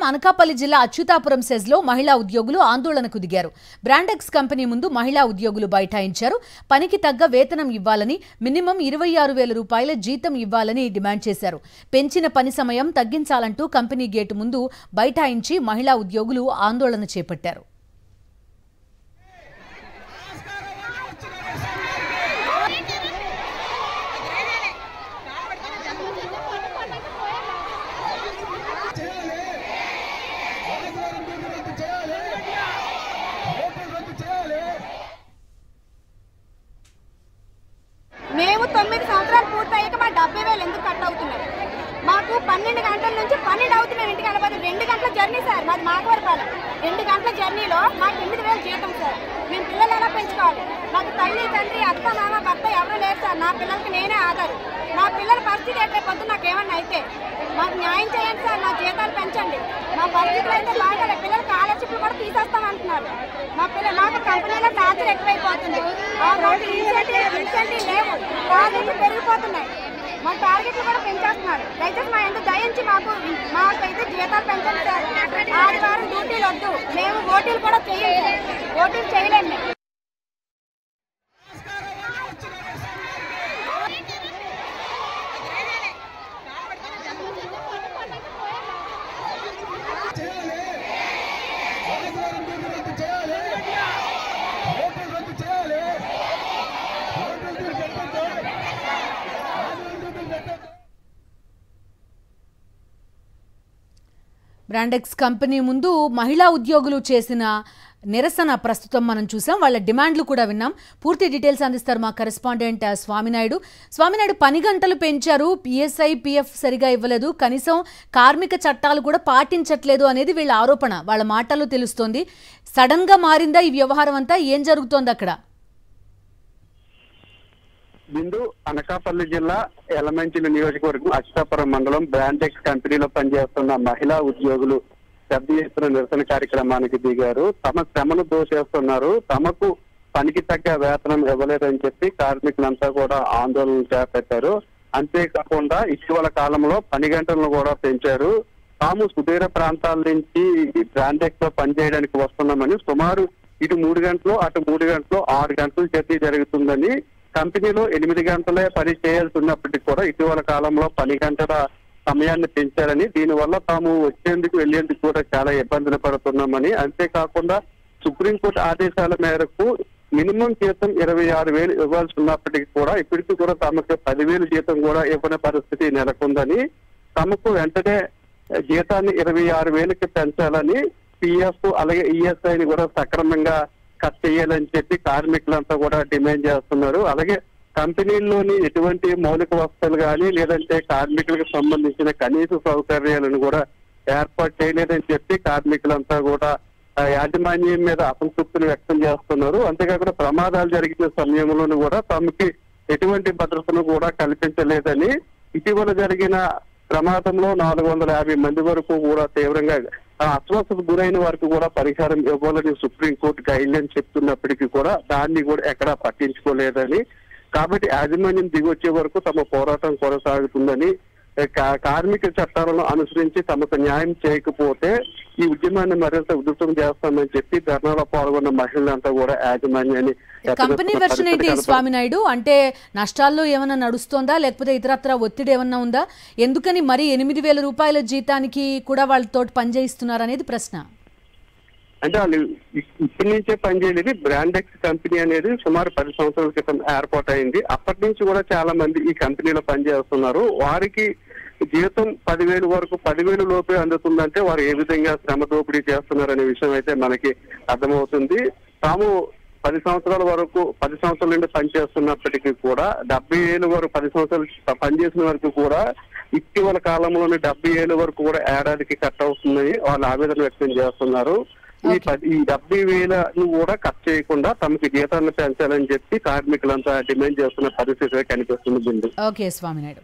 అనకాపల్లి జిల్లా అచ్యుతాపురం సెజ్లో మహిళా ఉద్యోగులు ఆందోళనకు దిగారు. బ్రాండెక్స్ కంపెనీ ముందు మహిళా ఉద్యోగులు బైఠాయించారు. పనికి తగ్గ వేతనం ఇవ్వాలని, మినిమం 26,000 రూపాయల జీతం ఇవ్వాలని డిమాండ్ చేశారు. పెంచిన పని సమయం తగ్గించాలంటూ కంపెనీ గేటు ముందు బైఠాయించి మహిళా ఉద్యోగులు ఆందోళన చేపట్టారు. మేము 9 సంవత్సరాలు పూర్తయ్యాక మా 70,000 ఎందుకు కట్ అవుతున్నాయి? మాకు 12 గంటల నుంచి 12 అవుతుంది మేము ఇంటికి వెళ్ళబోదు. 2 గంటల జర్నీ సార్, మాది మాకవరపాలెం. 2 గంటల జర్నీలో మాకు 8,000 జీతం సార్. మేము పిల్లలు ఎలా పెంచుకోవాలి? మాకు తల్లి, తండ్రి, అత్త, మామ, భర్త ఎవరు లేరు సార్. నా పిల్లలకి నేనే ఆధారు. నా పిల్లల పరిస్థితి ఎట్లయిపోతుంది? నాకేమన్నా అయితే మాకు న్యాయం చేయండి సార్. మా జీతాలు పెంచండి. మా పరిస్థితులు అయితే బాగాలేదు. పిల్లల స్కాలర్షిప్లు కూడా తీసేస్తామంటున్నారు. మా పిల్లలు నాకు కంపెనీలో టార్చర్ ఎక్కువైపోతుంది. ఇన్సెంటివ్ లేవు, టార్గెట్లు పెరిగిపోతున్నాయి. మా టార్గెట్లు కూడా పెంచేస్తున్నారు. దయచేసి మా ఎంత దయించి మాకైతే జీతాలు పెంచండి సార్. ఆదివారం డ్యూటీలు వద్దు. మేము ఓటీలు కూడా చేయలేము. ఓటీలు చేయలేము మేము. బ్రాండెక్స్ కంపెనీ ముందు మహిళా ఉద్యోగులు చేసిన నిరసన ప్రస్తుతం మనం చూసాం. వాళ్ళ డిమాండ్లు కూడా విన్నాం. పూర్తి డీటెయిల్స్ అందిస్తారు మా కరెస్పాండెంట్ స్వామినాయుడు. స్వామినాయుడు, పని గంటలు పెంచారు, పిఎస్ఐ పిఎఫ్ సరిగా ఇవ్వలేదు, కనీసం కార్మిక చట్టాలు కూడా పాటించట్లేదు అనేది వీళ్ళ ఆరోపణ. వాళ్ళ మాటల్లో తెలుస్తోంది. సడన్ గా మారిందా ఈ వ్యవహారం అంతా? ఏం జరుగుతోంది అక్కడ? బిందు, అనకాపల్లి జిల్లా ఎలమంచిలి నియోజకవర్గం అచ్యుతాపురం మండలం బ్రాండెక్స్ కంపెనీలో పనిచేస్తున్న మహిళా ఉద్యోగులు పెద్ద ఎత్తున నిరసన కార్యక్రమానికి దిగారు. తమ శ్రమను దోచేస్తున్నారు, తమకు పనికి తగ్గ వేతనం ఇవ్వలేదని చెప్పి కార్మికులంతా కూడా ఆందోళన చేపట్టారు. అంతేకాకుండా ఇటీవల కాలంలో పని గంటలను కూడా పెంచారు. తాము సుదూర ప్రాంతాల నుంచి బ్రాండెక్స్ లో పనిచేయడానికి వస్తున్నామని, సుమారు ఇటు 3 గంటలు అటు 3 గంటలు 6 గంటలు జర్నీ జరుగుతుందని, కంపెనీలో 8 గంటలే పని చేయాల్సి ఉన్నప్పటికీ కూడా ఇటీవల కాలంలో 10 గంటల సమయాన్ని పెంచారని, దీనివల్ల తాము వచ్చేందుకు వెళ్లేందుకు కూడా చాలా ఇబ్బందులు పడుతున్నామని, అంతేకాకుండా సుప్రీంకోర్టు ఆదేశాల మేరకు మినిమం జీతం 26,000 ఇవ్వాల్సి ఉన్నప్పటికీ కూడా ఇప్పటికీ కూడా తమకు 10,000 జీతం కూడా ఇవ్వని పరిస్థితి నెలకొందని, తమకు వెంటనే జీతాన్ని 26,000కి పెంచాలని, పిఎఫ్ అలాగే ఈఎస్ఐని కూడా సక్రమంగా కట్ చేయాలని చెప్పి కార్మికులంతా కూడా డిమాండ్ చేస్తున్నారు. అలాగే కంపెనీల్లోని ఎటువంటి మౌలిక వసతులు కానీ లేదంటే కార్మికులకు సంబంధించిన కనీస సౌకర్యాలను కూడా ఏర్పాటు చేయలేదని చెప్పి కార్మికులంతా కూడా యాజమాన్యం మీద అసంతృప్తిని వ్యక్తం చేస్తున్నారు. అంతేకాకుండా ప్రమాదాలు జరిగిన సమయంలోనూ కూడా తమకి ఎటువంటి భద్రతను కూడా కల్పించలేదని, ఇటీవల జరిగిన ప్రమాదంలో 450 మంది వరకు కూడా తీవ్రంగా అస్వస్థతకు గురైన వారికి కూడా పరిహారం ఇవ్వాలని సుప్రీంకోర్టు గైడ్లైన్ చెప్తున్నప్పటికీ కూడా దాన్ని కూడా ఎక్కడా పట్టించుకోలేదని, కాబట్టి యాజమాన్యం దిగొచ్చే వరకు తమ పోరాటం కొనసాగుతుందని, కార్మిక చట్టాలను అనుసరించి తమకు న్యాయం చేయకపోతే ఈ ఉద్యమాన్ని మరింత ఉధృతం చేస్తామని చెప్పి ధర్నాలో పాల్గొన్న మహిళలంతా కూడా యాజమాన్యాన్ని. కంపెనీ వెర్షన్ ఏంటి స్వామినాయుడు? అంటే నష్టాల్లో ఏమన్నా నడుస్తోందా, లేకపోతే ఇతరత్ర ఒత్తిడి ఏమన్నా ఉందా? ఎందుకని మరి 8,000 రూపాయల జీతానికి కూడా వాళ్ళతో పనిచేయిస్తున్నారు అనేది ప్రశ్న. అంటే వాళ్ళు ఇప్పటి నుంచే పనిచేయలేదు. బ్రాండెక్స్ కంపెనీ అనేది సుమారు 10 సంవత్సరాల క్రితం ఏర్పాటు అయింది. అప్పటి నుంచి కూడా చాలా మంది ఈ కంపెనీలో పనిచేస్తున్నారు. వారికి జీతం 10,000 వరకు 10,000 లోపే అందుతుందంటే వారు ఏ విధంగా శ్రమ దోపిడీ చేస్తున్నారనే విషయం అయితే మనకి అర్థమవుతుంది. తాము 10 సంవత్సరాల నుండి పనిచేస్తున్నప్పటికీ కూడా 70,000 వరకు 10 సంవత్సరాలు పనిచేసిన వరకు కూడా ఇటీవల కాలంలోనే 70,000 వరకు కూడా ఏడాదికి కట్ అవుతుందని వాళ్ళు ఆవేదన వ్యక్తం చేస్తున్నారు. ఈ 70,000 కూడా కట్ చేయకుండా తమకి జీతాలను పెంచాలని చెప్పి కార్మికులంతా డిమాండ్ చేస్తున్న పరిస్థితి కనిపిస్తుంది. ఓకే స్వామినాయుడు.